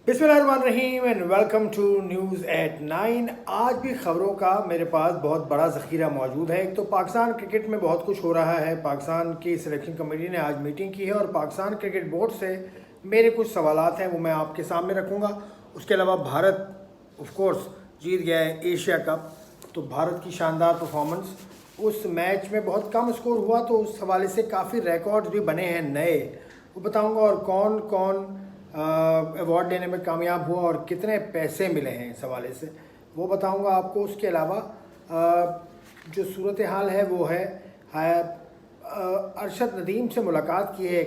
बिस्मिल्लाहिर्रहमानिर्रहीम and welcome to news at 9। आज भी ख़बरों का मेरे पास बहुत बड़ा ज़ख़ीरा मौजूद है। एक तो पाकिस्तान क्रिकेट में बहुत कुछ हो रहा है। पाकिस्तान की सिलेक्शन कमेटी ने आज मीटिंग की है और पाकिस्तान क्रिकेट बोर्ड से मेरे कुछ सवालात हैं वो मैं आपके सामने रखूँगा। उसके अलावा भारत ऑफ कोर्स जीत गया है एशिया कप, तो भारत की शानदार परफॉर्मेंस, उस मैच में बहुत कम स्कोर हुआ तो उस हवाले से काफ़ी रिकॉर्ड्स भी बने हैं नए, वो बताऊँगा। और कौन कौन अवार्ड लेने में कामयाब हुआ और कितने पैसे मिले हैं इस हवाले से वो बताऊंगा आपको। उसके अलावा जो सूरत हाल है वो है अरशद नदीम से मुलाकात की है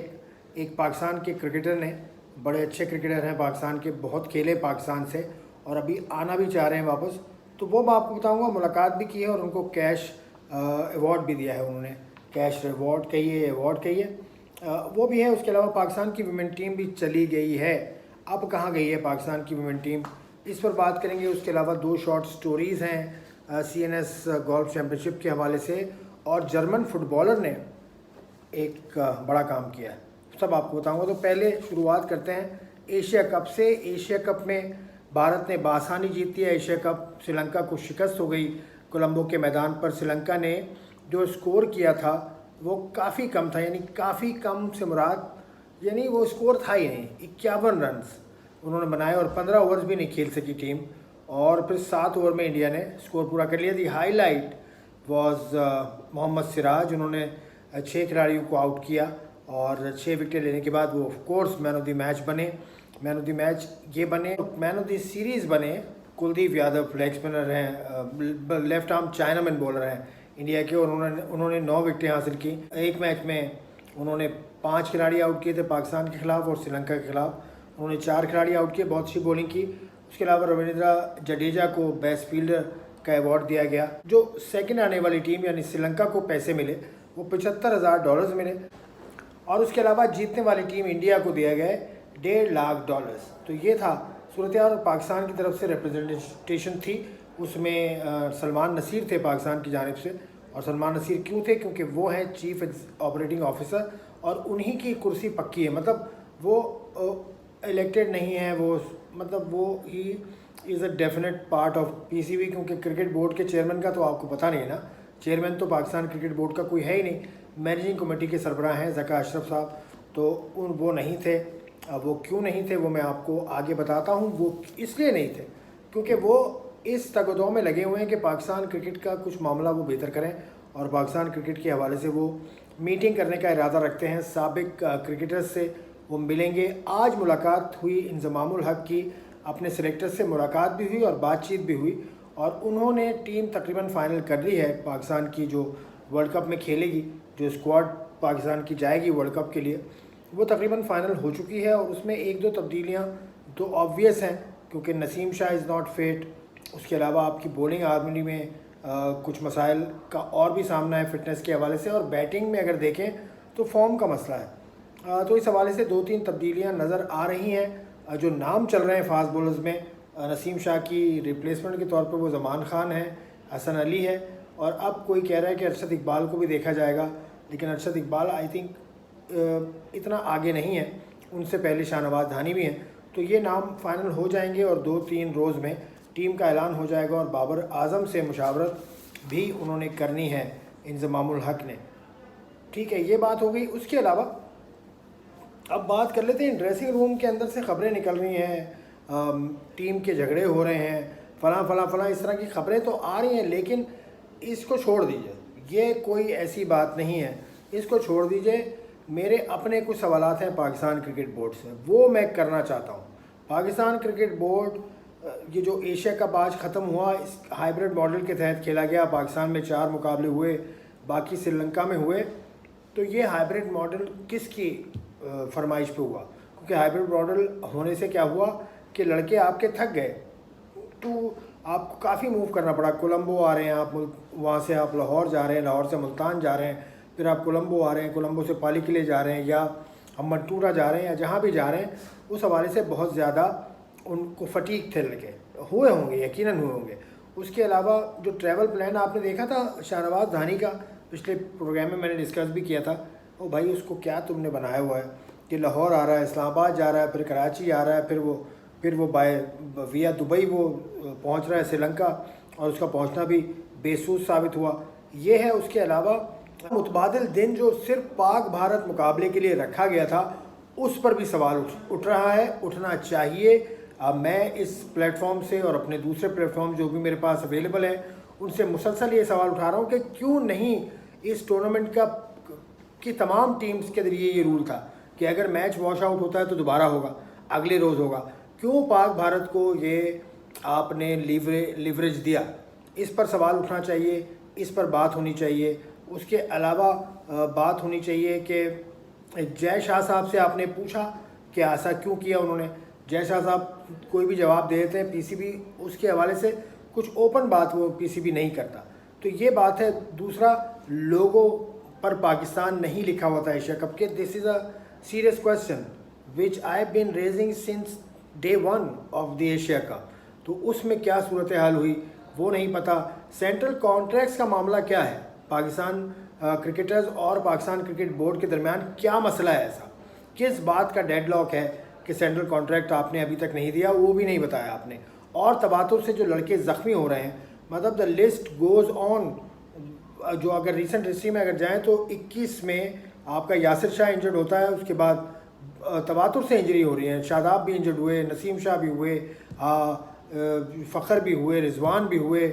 एक पाकिस्तान के क्रिकेटर ने। बड़े अच्छे क्रिकेटर हैं पाकिस्तान के, बहुत खेले पाकिस्तान से और अभी आना भी चाह रहे हैं वापस, तो वो मैं आपको बताऊंगा। मुलाकात भी की है और उनको कैश अवार्ड भी दिया है उन्होंने, कैश रिवॉर्ड कहिए अवार्ड कहिए, वो भी है। उसके अलावा पाकिस्तान की वुमेन टीम भी चली गई है। अब कहाँ गई है पाकिस्तान की वुमेन टीम, इस पर बात करेंगे। उसके अलावा दो शॉर्ट स्टोरीज़ हैं CNS गोल्फ चैम्पियनशिप के हवाले से, और जर्मन फुटबॉलर ने एक बड़ा काम किया है, सब आपको बताऊंगा। तो पहले शुरुआत करते हैं एशिया कप से। एशिया कप में भारत ने बासानी जीत लिया एशिया कप। श्रीलंका को शिकस्त हो गई कोलंबो के मैदान पर। श्रीलंका ने जो स्कोर किया था वो काफ़ी कम था, यानी काफ़ी कम से मुराद यानी वो स्कोर था ही नहीं। 51 रन्स उन्होंने बनाए और 15 ओवर्स भी नहीं खेल सकी टीम, और फिर 7 ओवर में इंडिया ने स्कोर पूरा कर लिया। The highlight was Mohammed Siraj, उन्होंने 6 खिलाड़ियों को आउट किया और 6 विकेट लेने के बाद वो of course man of the match बने। मैन ऑफ द मैच ये बने, मैन ऑफ द सीरीज़ बने कुलदीप यादव, लेग स्पिनर हैं, लेफ्ट आर्म चाइनामैन बॉलर हैं इंडिया के, और उन्होंने 9 विकेटें हासिल की। एक मैच में उन्होंने 5 खिलाड़ी आउट किए थे पाकिस्तान के खिलाफ और श्रीलंका के खिलाफ उन्होंने 4 खिलाड़ी आउट किए, बहुत अच्छी बॉलिंग की। उसके अलावा रविंद्र जडेजा को बेस्ट फील्डर का अवार्ड दिया गया। जो सेकंड आने वाली टीम यानी श्रीलंका को पैसे मिले वो $75,000 मिले, और उसके अलावा जीतने वाली टीम इंडिया को दिया गया $1.5 लाख। तो ये था सूरत हाल। पाकिस्तान की तरफ से रिप्रेजेंटेशन थी, उसमें सलमान नसीर थे पाकिस्तान की जानिब से। और सलमान नसीर क्यों थे? क्योंकि वो हैं चीफ ऑपरेटिंग ऑफिसर और उन्हीं की कुर्सी पक्की है, मतलब वो इलेक्टेड नहीं है, वो he is a definite part of PCB। क्योंकि क्रिकेट बोर्ड के चेयरमैन का तो आपको पता नहीं है ना, चेयरमैन तो पाकिस्तान क्रिकेट बोर्ड का कोई है ही नहीं। मैनेजिंग कमेटी के सरबराह हैं ज़का अशरफ साहब, तो वो नहीं थे। अब वो क्यों नहीं थे वो मैं आपको आगे बताता हूँ। वो इसलिए नहीं थे क्योंकि वो इस तगदो में लगे हुए हैं कि पाकिस्तान क्रिकेट का कुछ मामला वो बेहतर करें, और पाकिस्तान क्रिकेट के हवाले से वो मीटिंग करने का इरादा रखते हैं। साबिक क्रिकेटर्स से वो मिलेंगे। आज मुलाकात हुई इंज़मामुल हक की, अपने सिलेक्टर से मुलाकात भी हुई और बातचीत भी हुई, और उन्होंने टीम तकरीबन फ़ाइनल कर ली है पाकिस्तान की, जो वर्ल्ड कप में खेलेगी, जो स्क्वाड पाकिस्तान की जाएगी वर्ल्ड कप के लिए, वो तकरीबन फ़ाइनल हो चुकी है। और उसमें 1-2 तब्दीलियाँ तो ऑब्वियस हैं, क्योंकि Naseem Shah is not fit. उसके अलावा आपकी बॉलिंग हार्मनी में कुछ मसाइल का और भी सामना है फिटनेस के हवाले से, और बैटिंग में अगर देखें तो फॉर्म का मसला है। तो इस हवाले से 2-3 तब्दीलियाँ नज़र आ रही हैं। जो नाम चल रहे हैं फास्ट बॉलर्स में, नसीम शाह की रिप्लेसमेंट के तौर पर वो ज़मान खान है, हसन अली है, और अब कोई कह रहा है कि अरशद इकबाल को भी देखा जाएगा, लेकिन अरशद इकबाल आई थिंक इतना आगे नहीं है, उनसे पहले शाहनवाज धानी भी हैं। तो ये नाम फाइनल हो जाएंगे और 2-3 रोज़ में टीम का ऐलान हो जाएगा। और बाबर आजम से मुशावरत भी उन्होंने करनी है इंज़मामुल हक ने। ठीक है, ये बात हो गई। उसके अलावा अब बात कर लेते हैं ड्रेसिंग रूम के अंदर से ख़बरें निकल रही हैं, टीम के झगड़े हो रहे हैं, फ़लाँ इस तरह की ख़बरें तो आ रही हैं, लेकिन इसको छोड़ दीजिए, ये कोई ऐसी बात नहीं है, इसको छोड़ दीजिए। मेरे अपने कुछ सवालात हैं पाकिस्तान क्रिकेट बोर्ड से, वो मैं करना चाहता हूँ। पाकिस्तान क्रिकेट बोर्ड, ये जो एशिया कप आज ख़त्म हुआ, इस हाइब्रिड मॉडल के तहत खेला गया। पाकिस्तान में 4 मुकाबले हुए, बाकी श्रीलंका में हुए। तो ये हाइब्रिड मॉडल किसकी फरमाइश पे हुआ? क्योंकि हाइब्रिड मॉडल होने से क्या हुआ कि लड़के आपके थक गए, तो आपको काफ़ी मूव करना पड़ा। कोलंबो आ रहे हैं आप, वहाँ से आप लाहौर जा रहे हैं, लाहौर से मुल्तान जा रहे हैं, फिर आप कोलंबो आ रहे हैं, कोलंबो से पाली किले जा रहे हैं, या हम मंटूरा जा रहे हैं, या जहाँ भी जा रहे हैं, उस हवाले से बहुत ज़्यादा उनको फटीक थे, लगे हुए होंगे, यकीनन हुए होंगे। उसके अलावा जो ट्रैवल प्लान आपने देखा था शाहनवाज धानी का, पिछले प्रोग्राम में मैंने डिस्कस भी किया था, ओ भाई उसको क्या तुमने बनाया हुआ है कि लाहौर आ रहा है, इस्लामाबाद जा रहा है, फिर कराची आ रहा है, फिर वो फिर वो बाय विया दुबई वो पहुंच रहा है श्रीलंका, और उसका पहुंचना भी बेसूस साबित हुआ। ये है। उसके अलावा मुतबादिल दिन जो सिर्फ पाक भारत मुकाबले के लिए रखा गया था, उस पर भी सवाल उठ रहा है, उठना चाहिए। मैं इस प्लेटफॉर्म से और अपने दूसरे प्लेटफॉर्म जो भी मेरे पास अवेलेबल है उनसे मुसलसल ये सवाल उठा रहा हूँ कि क्यों नहीं इस टूर्नामेंट का की तमाम टीम्स के जरिए ये रूल था कि अगर मैच वॉश आउट होता है तो दोबारा होगा, अगले रोज़ होगा। क्यों पाक भारत को ये आपने लिवरेज दिया? इस पर सवाल उठना चाहिए, इस पर बात होनी चाहिए। उसके अलावा बात होनी चाहिए कि जय शाह साहब से आपने पूछा कि ऐसा क्यों किया उन्होंने। जय शाह साहब कोई भी जवाब दे देते हैं, पीसीबी उसके हवाले से कुछ ओपन बात वो पीसीबी नहीं करता, तो ये बात है। दूसरा, लोगों पर पाकिस्तान नहीं लिखा हुआ था एशिया कप के। This is a serious question which I have been raising since day 1 of the Asia cup. तो उसमें क्या सूरत हाल हुई वो नहीं पता। सेंट्रल कॉन्ट्रैक्ट्स का मामला क्या है? पाकिस्तान क्रिकेटर्स और पाकिस्तान क्रिकेट बोर्ड के दरमियान क्या मसला है? ऐसा किस बात का डेडलॉक है कि सेंट्रल कॉन्ट्रैक्ट आपने अभी तक नहीं दिया, वो भी नहीं बताया आपने। और तबादुल से जो लड़के ज़ख्मी हो रहे हैं, मतलब द लिस्ट गोज़ ऑन। जो अगर रिसेंट हिस्ट्री में अगर जाएँ तो 21 में आपका यासिर शाह इंजर्ड होता है, उसके बाद तवातुर से इंजरी हो रही है। शादाब भी इंजर्ड हुए, नसीम शाह भी हुए, फ़खर भी हुए, रिजवान भी हुए,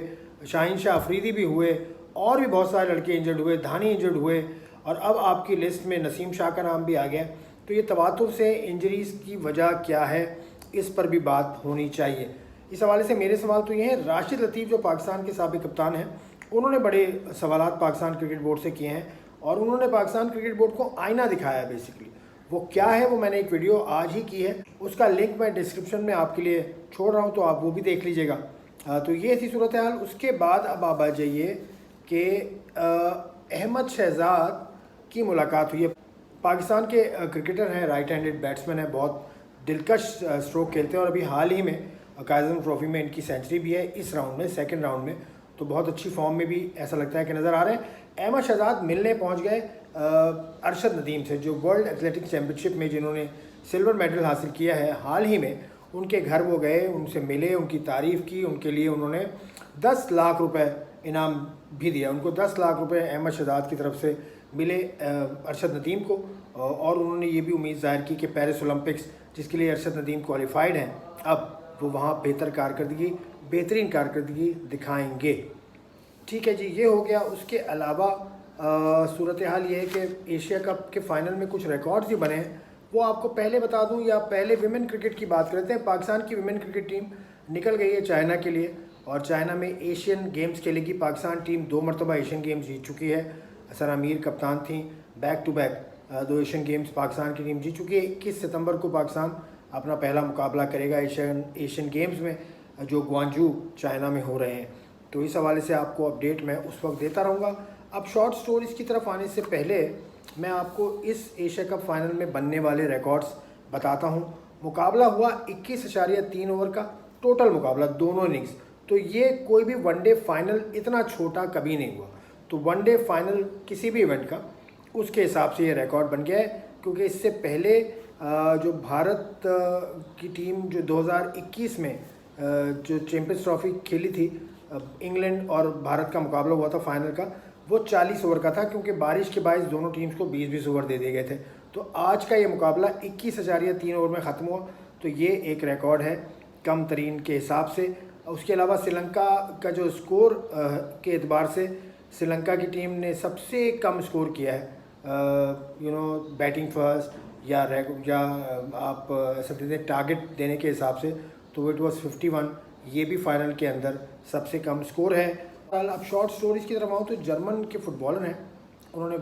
शाहीन शाह अफरीदी भी हुए, और भी बहुत सारे लड़के इंजर्ड हुए, धानी इंजर्ड हुए, और अब आपकी लिस्ट में नसीम शाह का नाम भी आ गया। तो ये तवातुर से इंजरीज़ की वजह क्या है, इस पर भी बात होनी चाहिए। इस हवाले से मेरे सवाल तो ये हैं। राशिद लतीफ़ जो पाकिस्तान के साबिक़ कप्तान हैं, उन्होंने बड़े सवालात पाकिस्तान क्रिकेट बोर्ड से किए हैं, और उन्होंने पाकिस्तान क्रिकेट बोर्ड को आईना दिखाया है बेसिकली। वो क्या है वो मैंने एक वीडियो आज ही की है, उसका लिंक मैं डिस्क्रिप्शन में आपके लिए छोड़ रहा हूँ, तो आप वो भी देख लीजिएगा। तो ये थी सूरत हाल। उसके बाद अब आप आ जाइए कि अहमद शहजाद की मुलाकात हुई है। पाकिस्तान के क्रिकेटर हैं, राइट हैंडेड बैट्समैन हैं, बहुत दिलकश स्ट्रोक खेलते हैं, और अभी हाल ही में कायज़म ट्रॉफी में इनकी सेंचुरी भी है इस राउंड में, सेकंड राउंड में। तो बहुत अच्छी फॉर्म में भी ऐसा लगता है कि नज़र आ रहे हैं। अहमद शहजाद मिलने पहुंच गए अरशद नदीम से, जो वर्ल्ड एथलेटिक्स चैम्पियनशिप में जिन्होंने सिल्वर मेडल हासिल किया है हाल ही में, उनके घर वो गए, उनसे मिले, उनकी तारीफ़ की। उनके लिए उन्होंने 10 लाख रुपए इनाम भी दिया। उनको 10 लाख रुपए अहमद शहजाद की तरफ से मिले अरशद नदीम को, और उन्होंने ये भी उम्मीद ज़ाहिर की कि पेरिस ओलंपिक्स जिसके लिए अरशद नदीम क्वालिफाइड हैं, अब वो वहाँ बेहतरीन कारकर्दगी दिखाएंगे। ठीक है जी, ये हो गया। उसके अलावा सूरत हाल ये है कि एशिया कप के फ़ाइनल में कुछ रिकॉर्ड्स भी बने हैं, वो आपको पहले बता दूं, या पहले विमेन क्रिकेट की बात करते हैं। पाकिस्तान की विमेन क्रिकेट टीम निकल गई है चाइना के लिए, और चाइना में एशियन गेम्स खेलेगी। पाकिस्तान टीम 2 मरतबा एशियन गेम्स जीत चुकी है। सना मीर कप्तान थी। Back to back 2 Asian games Pakistan की टीम जीत चुकी है। 21 सितंबर को पाकिस्तान अपना पहला मुकाबला करेगा एशियन गेम्स में, जो ग्वांजू चाइना में हो रहे हैं। तो इस हवाले से आपको अपडेट मैं उस वक्त देता रहूँगा। अब शॉर्ट स्टोरीज़ की तरफ आने से पहले मैं आपको इस एशिया कप फाइनल में बनने वाले रिकॉर्ड्स बताता हूँ। मुकाबला हुआ 21.3 ओवर का टोटल मुकाबला, दोनों इनिंग्स। तो ये कोई भी वनडे फाइनल इतना छोटा कभी नहीं हुआ। तो वनडे फाइनल किसी भी इवेंट का, उसके हिसाब से ये रिकॉर्ड बन गया है। क्योंकि इससे पहले जो भारत की टीम जो 2021 में जो चैंपियंस ट्रॉफी खेली थी, इंग्लैंड और भारत का मुकाबला हुआ था फाइनल का, वो 40 ओवर का था, क्योंकि बारिश के बायस दोनों टीम्स को 20-20 ओवर दे दिए गए थे। तो आज का ये मुकाबला 21.3 ओवर में ख़त्म हुआ। तो ये एक रिकॉर्ड है कम तरीन के हिसाब से। उसके अलावा श्रीलंका का जो स्कोर के एतबार से श्रीलंका की टीम ने सबसे कम स्कोर किया है, बैटिंग फर्स्ट या आप सकते थे टारगेट देने के हिसाब से, तो इट वाज 51। ये भी फाइनल के अंदर सबसे कम स्कोर है। अब शॉर्ट स्टोरीज़ की तरफ आऊँ तो जर्मन के फुटबॉलर हैं, उन्होंने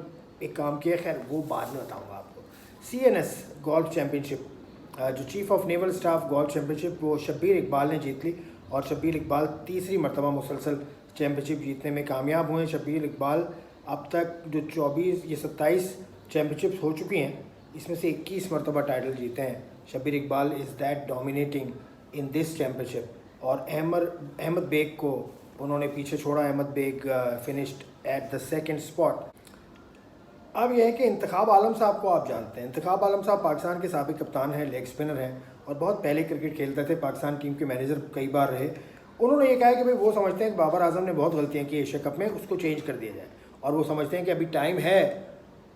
एक काम किया, खैर वो बाद में बताऊँगा आपको। CNS गोल्फ चैम्पियनशिप, जो chief of naval staff golf championship, वो शब्बीर इकबाल ने जीत ली, और शब्बीर इकबाल तीसरी मरतबा मुसलसल चैम्पियनशिप जीतने में कामयाब हुए। शब्बीर इकबाल अब तक जो 27 चैम्पियनशिप्स हो चुकी हैं, इसमें से 21 मरतबा टाइटल जीते हैं। Shabbir Iqbal is that dominating in this championship. और अहमद बेग को उन्होंने पीछे छोड़ा। Ahmed Baig finished at the second spot. अब यह है कि इंतखाब आलम साहब को आप जानते हैं। इंतखाब आलम साहब पाकिस्तान के साबिक़ कप्तान हैं, लेग स्पिनर हैं, और बहुत पहले क्रिकेट खेलते थे, पाकिस्तान टीम के मैनेजर कई बार रहे। उन्होंने ये कहा है कि भाई वो समझते हैं कि बाबर आजम ने बहुत गलतियाँ की एशिया कप में, उसको चेंज कर दिया जाए, और वो समझते हैं कि अभी टाइम है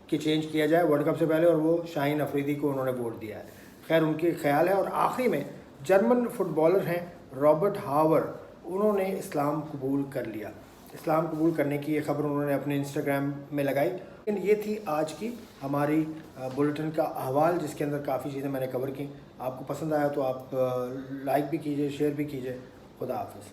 कि चेंज किया जाए वर्ल्ड कप से पहले, और वो शाहीन अफरीदी को उन्होंने वोट दिया है। खैर उनके ख्याल है। और आखिरी में जर्मन फुटबॉलर हैं रॉबर्ट हावर, उन्होंने इस्लाम कबूल कर लिया। इस्लाम कबूल करने की ये खबर उन्होंने अपने इंस्टाग्राम में लगाई। लेकिन ये थी आज की हमारी बुलेटिन का अहवाल, जिसके अंदर काफ़ी चीज़ें मैंने कवर की। आपको पसंद आया तो आप लाइक भी कीजिए, शेयर भी कीजिए। खुदा हाफिज़।